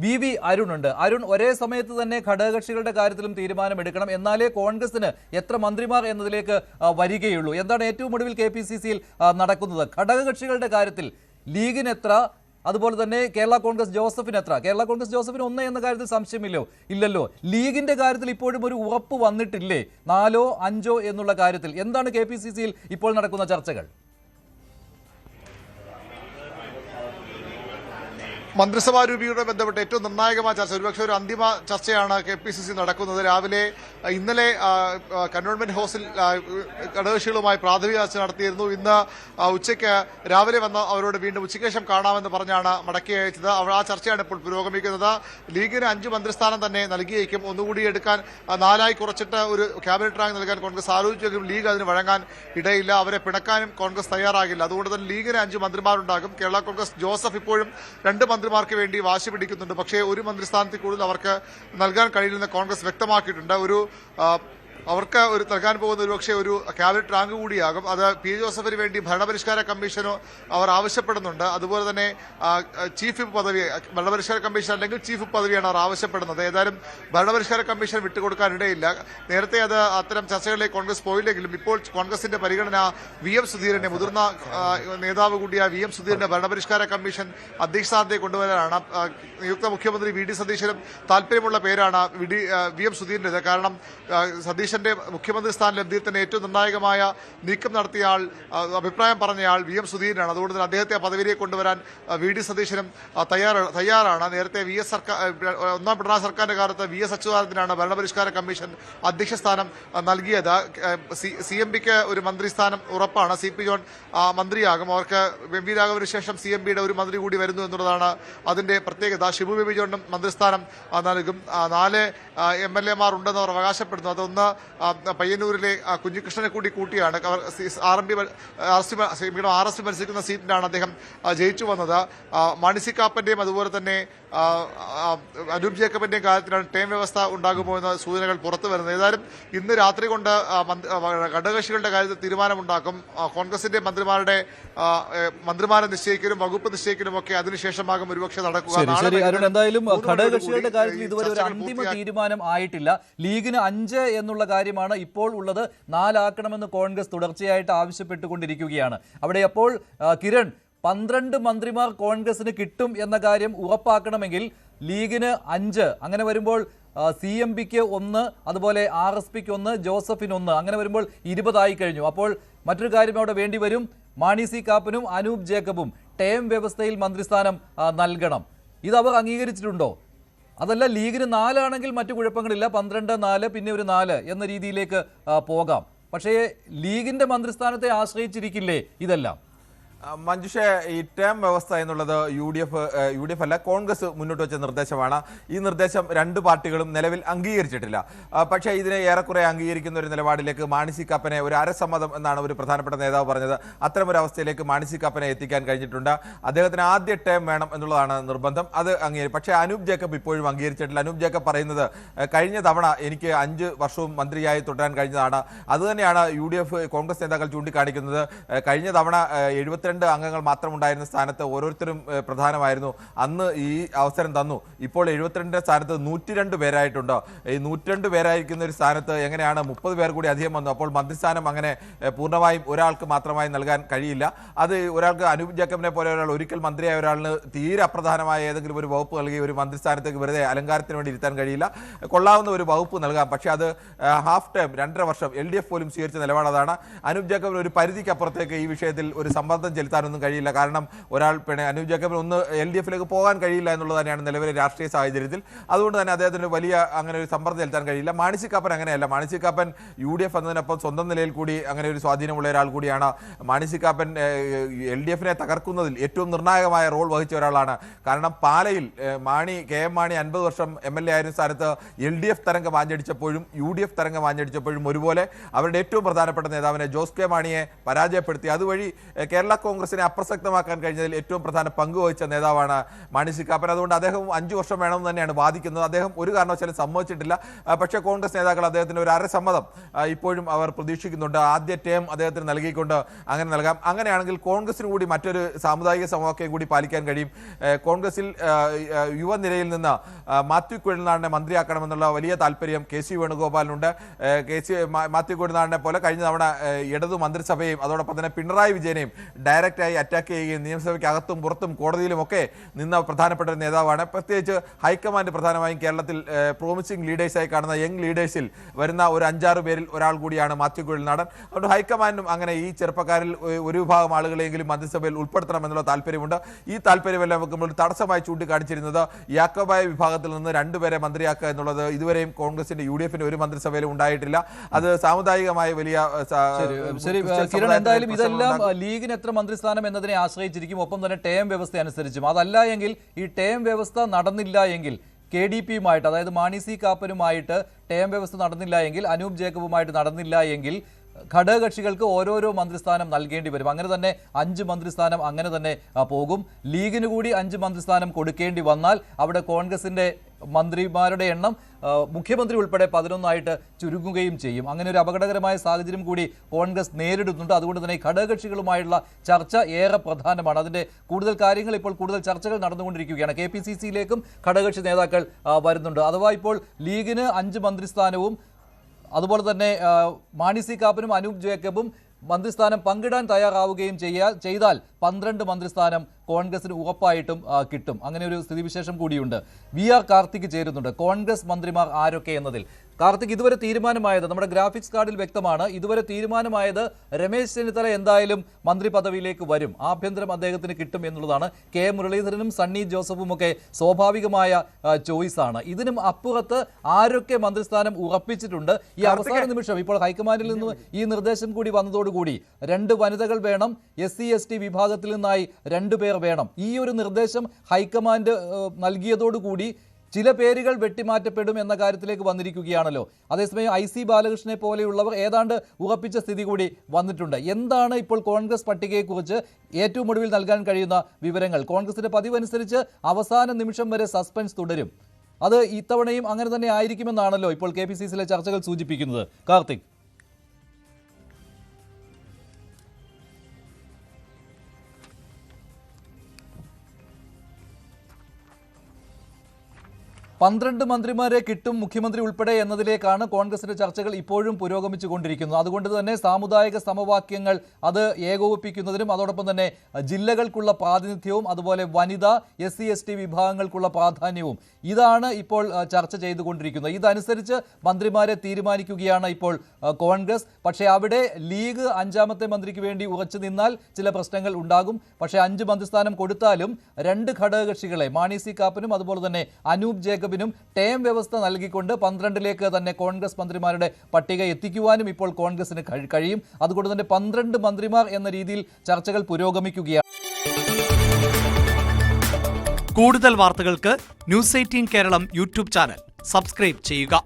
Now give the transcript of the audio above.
V അരുണുണ്ട്. Arun, ഒരേ സമയത്ത് തന്നെ ഘടകകക്ഷികളുടെ കാര്യത്തിലും തീരുമാനമെടുക്കണം, എന്നാലേ കോൺഗ്രസിന് എത്ര മന്ത്രിമാർ എന്നതിലേക്ക് വരികയുള്ളൂ. എന്താണ് ഏറ്റവും ഒടുവിൽ KPCC-യിൽ നടക്കുന്നത്? ഘടകകക്ഷികളുടെ കാര്യത്തിൽ ലീഗിന് എത്ര, അതുപോലെ തന്നെ കേരള കോൺഗ്രസ് ജോസഫിന് എത്ര? കേരള കോൺഗ്രസ് ജോസഫിന് 1 എന്ന കാര്യത്തിൽ സംശയമില്ലല്ലോ. ലീഗിന്റെ കാര്യത്തിൽ ഇപ്പോഴും ഒരു ഉറപ്പ് വന്നിട്ടില്ലേ 4 5 എന്നുള്ള കാര്യത്തിൽ? എന്താണ് KPCC-യിൽ ഇപ്പോൾ നടക്കുന്ന ചർച്ചകൾ? മന്ത്രിസഭാ രൂപീകരണവുമായി ബന്ധപ്പെട്ട് ഏറ്റവും നിർണായകമായ ചർച്ച, ഒരുപക്ഷെ ഒരു അന്തിമ ചർച്ചയാണ് KPCC നടക്കുന്നത്. ഇന്നലെ കന്റോൺമെന്റ് ഹൗസിൽ ഘടകകക്ഷികളുമായി പ്രാഥമിക ചർച്ച നടത്തിയിരുന്നു. ഇന്ന് ഉച്ചയ്ക്ക് രാവിലെ വന്ന് അവരോട് വീണ്ടും ഉച്ചയ്ക്ക് ശേഷം കാണാമെന്ന് പറഞ്ഞാണ് മടക്കി അയച്ചത്. ആ ചർച്ചയാണ് ഇപ്പോൾ പുരോഗമിക്കുന്നത്. ലീഗിന് 5 മന്ത്രിസ്ഥാനം തന്നെ നൽകിയേക്കും. ഒന്നുകൂടി എടുക്കാൻ 4 കുറച്ചിട്ട് ഒരു ക്യാബിനറ്റ് റാങ്ക് നൽകാൻ കോൺഗ്രസ് ആലോചിച്ചെങ്കിലും ലീഗ് അതിന് വഴങ്ങാൻ ഇടയില്ല. അവരെ പിണക്കാനും കോൺഗ്രസ് തയ്യാറാകില്ല. അതുകൊണ്ട് തന്നെ ലീഗിന് 5 മന്ത്രിമാരുണ്ടാകും. കേരള കോൺഗ്രസ് ജോസഫ് ഇപ്പോഴും 2 മന്ത്രിമാർക്ക് വേണ്ടി വാശി പിടിക്കുന്നുണ്ട്. പക്ഷേ ഒരു മന്ത്രിസ്ഥാനത്തിൽ കൂടുതൽ അവർക്ക് നൽകാൻ കഴിയില്ലെന്ന് കോൺഗ്രസ് വ്യക്തമാക്കിയിട്ടുണ്ട്. അവർക്ക് നൽകാൻ പോകുന്ന ഒരുപക്ഷെ ഒരു ക്യാബിനറ്റ് റാങ്ക് കൂടിയാകും. അത് P. ജോസഫിന് വേണ്ടി ഭരണപരിഷ്കാര കമ്മീഷനോ അവർ ആവശ്യപ്പെടുന്നുണ്ട്. അതുപോലെ തന്നെ ചീഫ് വിപ്പ് പദവി, ഭരണപരിഷ്കാര കമ്മീഷൻ അല്ലെങ്കിൽ ചീഫ് വിപ്പ് പദവിയാണ് അവർ ആവശ്യപ്പെടുന്നത്. ഏതായാലും ഭരണപരിഷ്കാര കമ്മീഷൻ വിട്ടുകൊടുക്കാനിടയില്ല. നേരത്തെ അത് അത്തരം ചർച്ചകളിലേക്ക് കോൺഗ്രസ് പോയില്ലെങ്കിലും ഇപ്പോൾ കോൺഗ്രസിന്റെ പരിഗണന VM സുധീരനെ, മുതിർന്ന നേതാവ് കൂടിയ VM സുധീരനെ ഭരണപരിഷ്കാര കമ്മീഷൻ അധ്യക്ഷ കൊണ്ടുവരാനാണ്. നിയുക്ത മുഖ്യമന്ത്രി VD സതീശനും താല്പര്യമുള്ള പേരാണ് VM സുധീരൻ്റെത്. കാരണം സതീശന്റെ മുഖ്യമന്ത്രി സ്ഥാന ലബ്ധിയിൽ തന്നെ ഏറ്റവും നിർണായകമായ നീക്കം നടത്തിയ ആൾ, അഭിപ്രായം പറഞ്ഞയാൾ VM സുധീരനാണ്. അതുകൊണ്ട് തന്നെ അദ്ദേഹത്തെ പദവിയിലേക്ക് കൊണ്ടുവരാൻ VD സതീശനും തയ്യാറാണ്. നേരത്തെ ഒന്നാം പിണറായി സർക്കാരിന്റെ കാലത്ത് VS അച്യുതാനന്ദനാണ് ഭരണപരിഷ്കാര കമ്മീഷൻ അധ്യക്ഷ സ്ഥാനം നൽകിയത്. CMPക്ക് ഒരു മന്ത്രിസ്ഥാനം ഉറപ്പാണ്. CP ജോൺ മന്ത്രിയാകും. അവർക്ക് MV രാഘവന് ശേഷം CMPയുടെ ഒരു മന്ത്രി കൂടി വരുന്നു എന്നുള്ളതാണ് അതിന്റെ പ്രത്യേകത. ഷിബു ബേബി ജോണിനും മന്ത്രിസ്ഥാനം നൽകും. 4 MLA-മാർ ഉണ്ടെന്ന് അവർ അവകാശപ്പെടുന്നു. അതൊന്ന് പയ്യന്നൂരിലെ കുഞ്ഞികൃഷ്ണനെ കൂട്ടിയാണ്. RSP മത്സരിക്കുന്ന സീറ്റിലാണ് അദ്ദേഹം ജയിച്ചു വന്നത്. മാണി സി കാപ്പന്റെയും അതുപോലെ തന്നെ അനൂപ് ജേക്കബിന്റെയും കാര്യത്തിലാണ് ടേം വ്യവസ്ഥ ഉണ്ടാകുമോ എന്ന സൂചനകൾ പുറത്തു വരുന്നത്. ഏതായാലും ഇന്ന് രാത്രി കൊണ്ട് ഘടകകക്ഷികളുടെ കാര്യത്തിൽ തീരുമാനമുണ്ടാക്കും. കോൺഗ്രസിന്റെ മന്ത്രിമാരെ നിശ്ചയിക്കലും വകുപ്പ് നിശ്ചയിക്കലും ഒക്കെ അതിനുശേഷമാകും ഒരുപക്ഷെ നടക്കുക. എന്തായാലും ഘടകകക്ഷികളുടെ കാര്യത്തിൽ ഇതുവരെ ഒരു അന്തിമ തീരുമാനം ആയിട്ടില്ല. ലീഗിന് 5 എന്നുള്ള കാര്യമാണ് ഇപ്പോൾ ഉള്ളത്. 4 ആക്കണമെന്ന് കോൺഗ്രസ് തുടർച്ചയായിട്ട് ആവശ്യപ്പെട്ടുകൊണ്ടിരിക്കുകയാണ്. അവിടെ അപ്പോൾ കിരൺ, 12 മന്ത്രിമാർ കോൺഗ്രസിന് കിട്ടും എന്ന കാര്യം ഉറപ്പാക്കണമെങ്കിൽ ലീഗിന് 5, അങ്ങനെ വരുമ്പോൾ CMPക്ക് 1, അതുപോലെ RSPക്ക് 1, ജോസഫിന് 1, അങ്ങനെ വരുമ്പോൾ 20 കഴിഞ്ഞു. അപ്പോൾ മറ്റൊരു കാര്യം അവിടെ വേണ്ടി വരും. മാണി സി കാപ്പനും അനൂപ് ജേക്കബും ടേം വ്യവസ്ഥയിൽ മന്ത്രിസ്ഥാനം നൽകണം. ഇത് അവർ അംഗീകരിച്ചിട്ടുണ്ടോ? അതല്ല, ലീഗിന് 4 ആണെങ്കിൽ മറ്റു കുഴപ്പങ്ങളില്ല, 12, 4 പിന്നെ ഒരു 4 എന്ന രീതിയിലേക്ക് പോകാം. പക്ഷേ ലീഗിന്റെ മന്ത്രിസ്ഥാനത്തെ ആശ്രയിച്ചിരിക്കില്ലേ ഇതെല്ലാം? മഞ്ജുഷ, ഈ ടേം വ്യവസ്ഥ എന്നുള്ളത് UDF അല്ല, കോൺഗ്രസ് മുന്നോട്ട് വെച്ച നിർദ്ദേശമാണ്. ഈ നിർദ്ദേശം 2 പാർട്ടികളും നിലവിൽ അംഗീകരിച്ചിട്ടില്ല. പക്ഷേ ഇതിനെ ഏറെക്കുറെ അംഗീകരിക്കുന്ന ഒരു നിലപാടിലേക്ക് മാണി സി കാപ്പനെ, ഒരു അരസമ്മതം എന്നാണ് ഒരു പ്രധാനപ്പെട്ട നേതാവ് പറഞ്ഞത്, അത്തരമൊരു അവസ്ഥയിലേക്ക് മാണി സി കാപ്പനെ എത്തിക്കാൻ കഴിഞ്ഞിട്ടുണ്ട്. അദ്ദേഹത്തിന് ആദ്യ ടേം വേണം എന്നുള്ളതാണ് നിർബന്ധം. അത് അംഗീകരിക്കും. പക്ഷേ അനൂപ് ജേക്കബ് ഇപ്പോഴും അംഗീകരിച്ചിട്ടില്ല. അനൂപ് ജേക്കബ് പറയുന്നത് കഴിഞ്ഞ തവണ എനിക്ക് 5 വർഷവും മന്ത്രിയായി തുടരാൻ കഴിഞ്ഞതാണ്. അതുതന്നെയാണ് UDF കോൺഗ്രസ് നേതാക്കൾ ചൂണ്ടിക്കാണിക്കുന്നത്. കഴിഞ്ഞ തവണ 72 അംഗങ്ങൾ മാത്രമുണ്ടായിരുന്ന സ്ഥാനത്ത് ഓരോരുത്തരും പ്രധാനമായിരുന്നു. അന്ന് ഈ അവസരം തന്നു. ഇപ്പോൾ 72 സ്ഥാനത്ത് 102 പേരായിട്ടുണ്ട്. ഈ 102 പേരായിരിക്കുന്ന ഒരു സ്ഥാനത്ത് എങ്ങനെയാണ് 30 പേർ കൂടി അധികം വന്നു? അപ്പോൾ മന്ത്രിസ്ഥാനം അങ്ങനെ പൂർണ്ണമായും ഒരാൾക്ക് മാത്രമായി നൽകാൻ കഴിയില്ല. അത് ഒരാൾക്ക്, അനൂപ് ജേക്കബിനെ പോലെ ഒരാൾ, ഒരിക്കൽ മന്ത്രിയായ ഒരാളിന് തീരെ അപ്രധാനമായ ഏതെങ്കിലും ഒരു വകുപ്പ് നൽകി ഒരു മന്ത്രിസ്ഥാനത്തേക്ക് വെറുതെ അലങ്കാരത്തിന് വേണ്ടി ഇരുത്താൻ കഴിയില്ല. കൊള്ളാവുന്ന ഒരു വകുപ്പ് നൽകാം. പക്ഷേ അത് ഹാഫ് ടേം, 2.5 വർഷം LDF പോലും സ്വീകരിച്ച നിലപാടാണ്. അനൂപ് ജേക്കബിന് ഒരു പരിധിക്കപ്പുറത്തേക്ക് ഈ വിഷയത്തിൽ ഒരു സമ്മർദ്ദം ചെലുത്താനൊന്നും കഴിയില്ല. കാരണം അനൂപ് ജേക്കബിന് LDF-ലേക്ക് പോകാൻ കഴിയില്ല എന്നുള്ളത് തന്നെയാണ് നിലവിലെ രാഷ്ട്രീയ സാഹചര്യത്തിൽ. അതുകൊണ്ട് തന്നെ അദ്ദേഹത്തിന് വലിയ അങ്ങനെ ഒരു സമ്മർദ്ദം ചെലുത്താൻ കഴിയില്ല. മാണി സി കാപ്പൻ അങ്ങനെയല്ല. മാണി സി കാപ്പൻ UDF എന്നതിനൊപ്പം സ്വന്തം നിലയിൽ കൂടി അങ്ങനെ ഒരു സ്വാധീനമുള്ള ഒരാൾ കൂടിയാണ്. മാണി സി കാപ്പൻ LDF-നെ തകർക്കുന്നതിൽ ഏറ്റവും നിർണായകമായ റോൾ വഹിച്ച ഒരാളാണ്. കാരണം പാലയിൽ KM മാണി 50 വർഷം MLA ആയിരുന്ന സ്ഥാനത്ത് LDF തരംഗം ആഞ്ഞടിച്ചപ്പോഴും UDF തരംഗം ആഞ്ഞടിച്ചപ്പോഴും ഒരുപോലെ അവരുടെ ഏറ്റവും പ്രധാനപ്പെട്ട നേതാവിനെ ജോസ് കെ മാണിയെ പരാജയപ്പെടുത്തി. അതുവഴി കേരള കോൺഗ്രസിനെ അപ്രസക്തമാക്കാൻ കഴിഞ്ഞതിൽ ഏറ്റവും പ്രധാന പങ്ക് വഹിച്ച നേതാവാണ് മാണി സി കാപ്പൻ. അതുകൊണ്ട് അദ്ദേഹം 5 വർഷം വേണമെന്ന് തന്നെയാണ് വാദിക്കുന്നത്. അദ്ദേഹം ഒരു കാരണവശാലും സമ്മതിച്ചിട്ടില്ല. പക്ഷേ കോൺഗ്രസ് നേതാക്കൾ അദ്ദേഹത്തിന് ഒരു അരസമ്മതം ഇപ്പോഴും അവർ പ്രതീക്ഷിക്കുന്നുണ്ട്. ആദ്യ ടേം അദ്ദേഹത്തിന് നൽകിക്കൊണ്ട് അങ്ങനെ നൽകാം. അങ്ങനെയാണെങ്കിൽ കോൺഗ്രസിന് കൂടി മറ്റൊരു സാമുദായിക സമവാക്യം കൂടി പാലിക്കാൻ കഴിയും. കോൺഗ്രസിൽ യുവനിരയിൽ നിന്ന് മാത്യു കുഴൽനാടിനെ മന്ത്രിയാക്കണമെന്നുള്ള വലിയ താല്പര്യം കെ സി വേണുഗോപാലിനുണ്ട്. മാത്യു കുഴൽനാടിനെ പോലെ കഴിഞ്ഞ തവണ ഇടതു മന്ത്രിസഭയും അതോടൊപ്പം തന്നെ പിണറായി വിജയനെയും ഡയറക്റ്റായി അറ്റാക്ക് ചെയ്യുകയും നിയമസഭയ്ക്ക് അകത്തും പുറത്തും കോടതിയിലുമൊക്കെ നിന്ന പ്രധാനപ്പെട്ട ഒരു നേതാവാണ്. പ്രത്യേകിച്ച് ഹൈക്കമാൻഡ് പ്രധാനമായും കേരളത്തിൽ പ്രോമിസിംഗ് ലീഡേഴ്സായി കാണുന്ന യങ് ലീഡേഴ്സിൽ വരുന്ന ഒരു 5-6 പേരിൽ ഒരാൾ കൂടിയാണ് മാത്യു കുഴൽനാടൻ. അതുകൊണ്ട് ഹൈക്കമാൻഡും അങ്ങനെ ഈ ചെറുപ്പക്കാരിൽ ഒരു വിഭാഗം ആളുകളെങ്കിലും മന്ത്രിസഭയിൽ ഉൾപ്പെടുത്തണമെന്നുള്ള താല്പര്യമുണ്ട്. ഈ താല്പര്യമെല്ലാം വെക്കുമ്പോൾ തടസ്സമായി ചൂണ്ടിക്കാണിച്ചിരുന്നത് യാക്കോബായ വിഭാഗത്തിൽ നിന്ന് 2 പേരെ മന്ത്രിയാക്കുക എന്നുള്ളത് ഇതുവരെയും കോൺഗ്രസിന്റെ UDF-ന്റെ ഒരു മന്ത്രിസഭയിലും ഉണ്ടായിട്ടില്ല. അത് സാമുദായികമായ വലിയ കിരൺ, എന്തായാലും ഇതെല്ലാം ലീഗിന് എത്ര മന്ത്രിസ്ഥാനം എന്നതിനെ ആശ്രയിച്ചിരിക്കും, ഒപ്പം തന്നെ ടേം വ്യവസ്ഥ അനുസരിച്ചും. അതല്ല എങ്കിൽ ഈ ടേം വ്യവസ്ഥ നടന്നില്ല എങ്കിൽ KDP-യുമായിട്ട്, അതായത് മാണി സി കാപ്പനുമായിട്ട് ടേം വ്യവസ്ഥ നടന്നില്ല എങ്കിൽ, അനൂപ് ജേക്കബുമായിട്ട് നടന്നില്ല എങ്കിൽ ഘടകകക്ഷികൾക്ക് ഓരോരോ മന്ത്രിസ്ഥാനം നൽകേണ്ടി വരും. അങ്ങനെ തന്നെ 5 മന്ത്രിസ്ഥാനം അങ്ങനെ തന്നെ പോകും. ലീഗിന് കൂടി 5 മന്ത്രിസ്ഥാനം കൊടുക്കേണ്ടി വന്നാൽ അവിടെ കോൺഗ്രസിന്റെ മന്ത്രിമാരുടെ എണ്ണം മുഖ്യമന്ത്രി ഉൾപ്പെടെ 11 ചുരുങ്ങുകയും ചെയ്യും. അങ്ങനെ ഒരു അപകടകരമായ സാഹചര്യം കൂടി കോൺഗ്രസ് നേരിടുന്നുണ്ട്. അതുകൊണ്ട് തന്നെ ഘടകകക്ഷികളുമായുള്ള ചർച്ച ഏറെ പ്രധാനമാണ്. അതിന്റെ കൂടുതൽ കാര്യങ്ങൾ ഇപ്പോൾ കൂടുതൽ ചർച്ചകൾ നടന്നുകൊണ്ടിരിക്കുകയാണ്. KPCC-യിലേക്കും ഘടകകക്ഷി നേതാക്കൾ വരുന്നുണ്ട്. അഥവാ ഇപ്പോൾ ലീഗിന് 5 മന്ത്രിസ്ഥാനവും അതുപോലെ തന്നെ മാണി സി കാപ്പനും അനൂപ് ജേക്കബും മന്ത്രിസ്ഥാനം പങ്കിടാൻ തയ്യാറാവുകയും ചെയ്താൽ 12 മന്ത്രിസ്ഥാനം കോൺഗ്രസിന് ഉറപ്പായിട്ടും കിട്ടും. അങ്ങനെ ഒരു സ്ഥിതിവിശേഷം കൂടിയുണ്ട്. VR കാർത്തിക് ചേരുന്നുണ്ട്. കോൺഗ്രസ് മന്ത്രിമാർ ആരൊക്കെ എന്നതിൽ കാർത്തിക്, ഇതുവരെ തീരുമാനമായത് നമ്മുടെ ഗ്രാഫിക്സ് കാർഡിൽ വ്യക്തമാണ്. ഇതുവരെ തീരുമാനമായത് രമേശ് ചെന്നിത്തല എന്തായാലും മന്ത്രി പദവിയിലേക്ക് വരും, ആഭ്യന്തരം അദ്ദേഹത്തിന് കിട്ടും എന്നുള്ളതാണ്. K മുരളീധരനും സണ്ണി ജോസഫും ഒക്കെ സ്വാഭാവികമായ ചോയ്സാണ്. ഇതിനും അപ്പുറത്ത് ആരൊക്കെ മന്ത്രിസ്ഥാനം ഉറപ്പിച്ചിട്ടുണ്ട്? ഈ അവസാന നിമിഷം ഇപ്പോൾ ഹൈക്കമാൻഡിൽ നിന്ന് ഈ നിർദ്ദേശം കൂടി വന്നതോടുകൂടി 2 വനിതകൾ വേണം, SC/ST വിഭാഗത്തിൽ നിന്നായി 2 പേർ വേണം. ഈ ഒരു നിർദ്ദേശം ഹൈക്കമാൻഡ് നൽകിയതോടുകൂടി ചില പേരുകൾ വെട്ടിമാറ്റപ്പെടും എന്ന കാര്യത്തിലേക്ക് വന്നിരിക്കുകയാണല്ലോ. അതേസമയം IC ബാലകൃഷ്ണനെ പോലെയുള്ളവർ ഏതാണ്ട് ഉറപ്പിച്ച സ്ഥിതി കൂടി വന്നിട്ടുണ്ട്. എന്താണ് ഇപ്പോൾ കോൺഗ്രസ് പട്ടികയെക്കുറിച്ച് ഏറ്റവും ഒടുവിൽ നൽകാൻ കഴിയുന്ന വിവരങ്ങൾ? കോൺഗ്രസിന്റെ പതിവനുസരിച്ച് അവസാന നിമിഷം വരെ സസ്പെൻസ് തുടരും. അത് ഇത്തവണയും അങ്ങനെ തന്നെ ആയിരിക്കുമെന്നാണല്ലോ ഇപ്പോൾ KPCC-യിലെ ചർച്ചകൾ സൂചിപ്പിക്കുന്നത്. കാർത്തിക്, പന്ത്രണ്ട് മന്ത്രിമാരെ കിട്ടും മുഖ്യമന്ത്രി ഉൾപ്പെടെ എന്നതിലേക്കാണ് കോൺഗ്രസിന്റെ ചർച്ചകൾ ഇപ്പോഴും പുരോഗമിച്ചുകൊണ്ടിരിക്കുന്നത്. അതുകൊണ്ട് തന്നെ സാമുദായിക സമവാക്യങ്ങൾ അത് ഏകോപിപ്പിക്കുന്നതിനും അതോടൊപ്പം തന്നെ ജില്ലകൾക്കുള്ള പ്രാതിനിധ്യവും അതുപോലെ വനിത SC/ST വിഭാഗങ്ങൾക്കുള്ള പ്രാധാന്യവും ഇതാണ് ഇപ്പോൾ ചർച്ച ചെയ്തുകൊണ്ടിരിക്കുന്നത്. ഇതനുസരിച്ച് മന്ത്രിമാരെ തീരുമാനിക്കുകയാണ് ഇപ്പോൾ കോൺഗ്രസ്. പക്ഷേ അവിടെ ലീഗ് 5ാമത്തെ മന്ത്രിക്ക് വേണ്ടി ഉറച്ചു നിന്നാൽ ചില പ്രശ്നങ്ങൾ ഉണ്ടാകും. പക്ഷേ 5 മന്ത്രിസ്ഥാനം കൊടുത്താലും 2 ഘടകകക്ഷികളെ മാണി സി കാപ്പനും അതുപോലെ തന്നെ അനൂപ് ജേക്കബിനും ടേം വ്യവസ്ഥ നൽകിക്കൊണ്ട് 12ലേക്ക് തന്നെ കോൺഗ്രസ് മന്ത്രിമാരുടെ പട്ടിക എത്തിക്കുവാനും ഇപ്പോൾ കോൺഗ്രസിന് കഴിയും. അതുകൊണ്ട് തന്നെ 12 മന്ത്രിമാർ എന്ന രീതിയിൽ ചർച്ചകൾ പുരോഗമിക്കുകയാണ്. കൂടുതൽ വാർത്തകൾക്ക് News 18 Keralam YouTube channel subscribe ചെയ്യുക.